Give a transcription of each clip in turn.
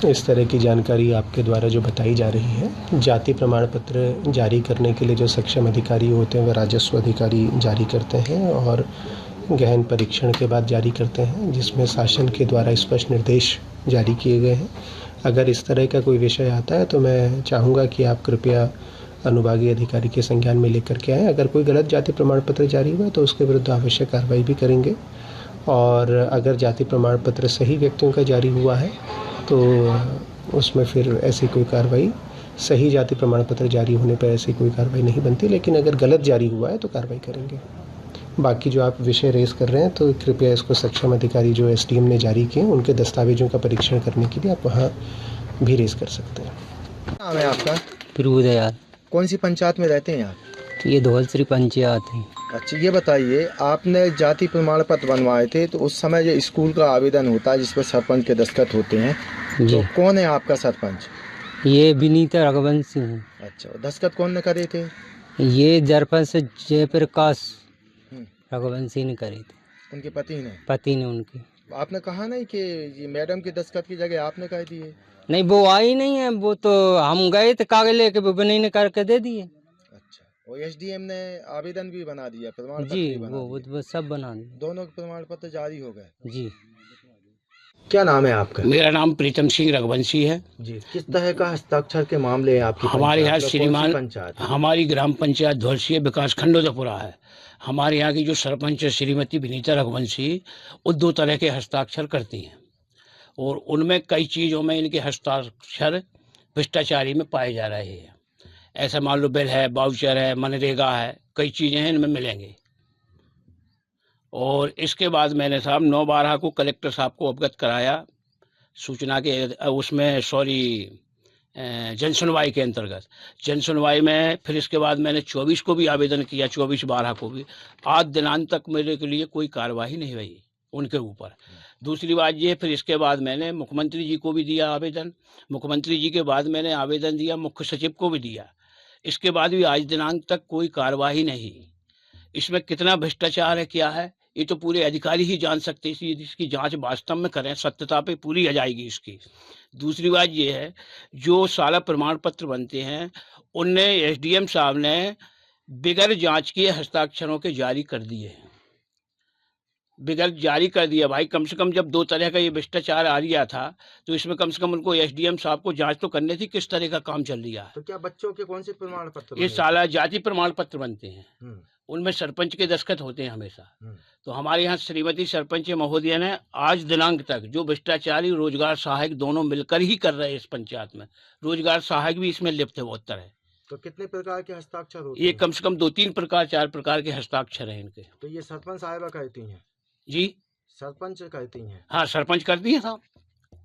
इस तरह की जानकारी आपके द्वारा जो बताई जा रही है, जाति प्रमाण पत्र जारी करने के लिए जो सक्षम अधिकारी होते हैं वह राजस्व अधिकारी जारी करते हैं और गहन परीक्षण के बाद जारी करते हैं, जिसमें शासन के द्वारा स्पष्ट निर्देश जारी किए गए हैं। अगर इस तरह का कोई विषय आता है तो मैं चाहूँगा कि आप कृपया अनुभागीय अधिकारी के संज्ञान में लेकर के आएँ। अगर कोई गलत जाति प्रमाण पत्र जारी हुआ तो उसके विरुद्ध आवश्यक कार्रवाई भी करेंगे, और अगर जाति प्रमाण पत्र सही व्यक्तियों का जारी हुआ है तो उसमें फिर ऐसी कोई कार्रवाई, सही जाति प्रमाण पत्र जारी होने पर ऐसी कोई कार्रवाई नहीं बनती, लेकिन अगर गलत जारी हुआ है तो कार्रवाई करेंगे। बाकी जो आप विषय रेज़ कर रहे हैं तो कृपया इसको सक्षम अधिकारी जो एसडीएम ने जारी किए उनके दस्तावेजों का परीक्षण करने की भी आप वहाँ भी रेज़ कर सकते हैं। नाम है आपका? प्रभुदयाल। कौन सी पंचायत में रहते हैं आप? ये धौलश्री पंचायत है। अच्छा, ये बताइए, आपने जाति प्रमाण पत्र बनवाए थे तो उस समय जो स्कूल का आवेदन होता है जिस पर सरपंच के दस्तखत होते हैं, तो कौन है आपका सरपंच? ये विनीता रघुवंशी है। अच्छा, दस्तखत कौन ने करे थे? ये सरपंच जयप्रकाश रघुवंशी ने करे थे। उनके पति ने उनके। आपने कहा नहीं कि ये मैडम के दस्तखत की जगह आपने कह दिए? नहीं, वो आई नहीं है, वो तो हम गए थे कागज लेके, वो नहीं ने करके दे दिए। अच्छा, और एसडीएम ने आवेदन भी बना दिया, प्रमाण पत्र जी, भी बना दिया? वो सब बना दिए। दोनों के प्रमाण पत्र जारी हो गए? जी। क्या नाम है आपका? मेरा नाम प्रीतम सिंह रघुवंशी है जी। किस तरह का हस्ताक्षर के मामले हैं आपकी? हमारे यहाँ श्रीमान, पंचायत हमारी ग्राम पंचायत धौलसिया विकास खंड उदयपुरा है। हमारे यहाँ की जो सरपंच है श्रीमती विनीता रघुवंशी, वो 2 तरह के हस्ताक्षर करती हैं और उनमें कई चीज़ों में इनके हस्ताक्षर भ्रष्टाचारी में पाए जा रहे हैं। ऐसा मान लो बिल है, वाउचर है, मनरेगा है, कई चीज़ें हैं इनमें मिलेंगे। और इसके बाद मैंने साहब 9/12 को कलेक्टर साहब को अवगत कराया सूचना के उसमें जन सुनवाई के अंतर्गत। जन सुनवाई में फिर इसके बाद मैंने 24 को भी आवेदन किया, 24/12 को भी। आज दिनांक तक मेरे के लिए कोई कार्रवाई नहीं हुई उनके ऊपर। दूसरी बात ये, फिर इसके बाद मैंने मुख्यमंत्री जी को भी दिया आवेदन, मुख्यमंत्री जी के बाद मैंने आवेदन दिया मुख्य सचिव को भी दिया। इसके बाद भी आज दिनांक तक कोई कार्रवाई नहीं। इसमें कितना भ्रष्टाचार है, क्या है, ये तो पूरे अधिकारी ही जान सकते हैं। इसकी जांच वास्तव में करें, सत्यता पे पूरी आ जाएगी इसकी। दूसरी बात ये है, जो साला प्रमाण पत्र बनते हैं उनने एसडीएम साहब ने बिगैर जांच किए हस्ताक्षरों के जारी कर दिए हैं, बिगैर जारी कर दिया। भाई कम से कम जब 2 तरह का ये भ्रष्टाचार आ रहा था तो इसमें कम से कम उनको एसडीएम साहब को जांच तो करनी थी किस तरह का काम चल रहा है। तो क्या बच्चों के कौन से प्रमाण पत्र? ये साला जाति प्रमाण पत्र बनते हैं, उनमें सरपंच के दस्तखत होते हैं हमेशा। तो हमारे यहाँ श्रीमती सरपंच महोदय ने आज दिनांक तक जो भ्रष्टाचारी रोजगार सहायक दोनों मिलकर ही कर रहे हैं इस पंचायत में, रोजगार सहायक भी इसमें लिप्त है बहुत तरह। तो कितने प्रकार के हस्ताक्षर होते ये हैं? कम से कम 2-3 प्रकार 4 प्रकार के हस्ताक्षर हैं इनके। तो ये सरपंच साहिबा कहती हैं? जी, सरपंच कहती हैं? हाँ, सरपंच कर दिए साहब।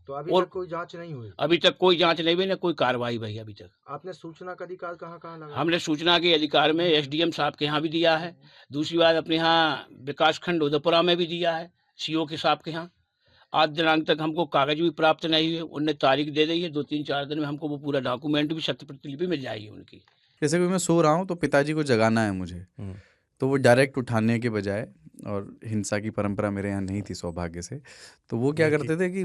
तो अभी तक कोई जांच नहीं हुई? अभी तक कोई जांच नहीं हुई, ना कोई कार्रवाई भाई अभी तक। आपने सूचना का अधिकार कहाँ लगा? हमने सूचना के अधिकार में एसडीएम साहब के यहाँ भी दिया है, दूसरी बात अपने यहाँ विकास खंड उदयपुरा में भी दिया है, सीओ के साहब के यहाँ। आज दिनांक तक हमको कागज भी प्राप्त नहीं हुए, उनने तारीख दे दी है, 2-3-4 दिन में हमको वो पूरा डॉक्यूमेंट भी, शत प्रतिलिपि मिल जाएगी उनकी। जैसे कि मैं सो रहा हूँ तो पिताजी को जगाना है मुझे, तो वो डायरेक्ट उठाने के बजाय, और हिंसा की परंपरा मेरे यहाँ नहीं थी सौभाग्य से, तो वो क्या करते थे कि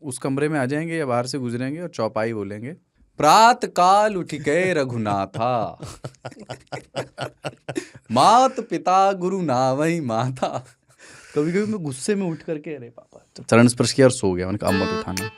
उस कमरे में आ जाएंगे या बाहर से गुजरेंगे और चौपाई बोलेंगे, प्रात काल उठ गए रघुनाथा मात पिता गुरु नावई माता। कभी कभी मैं गुस्से में उठ करके अरे पापा, चरण स्पर्श किया और सो गया। मैंने कहा अब मत उठाना।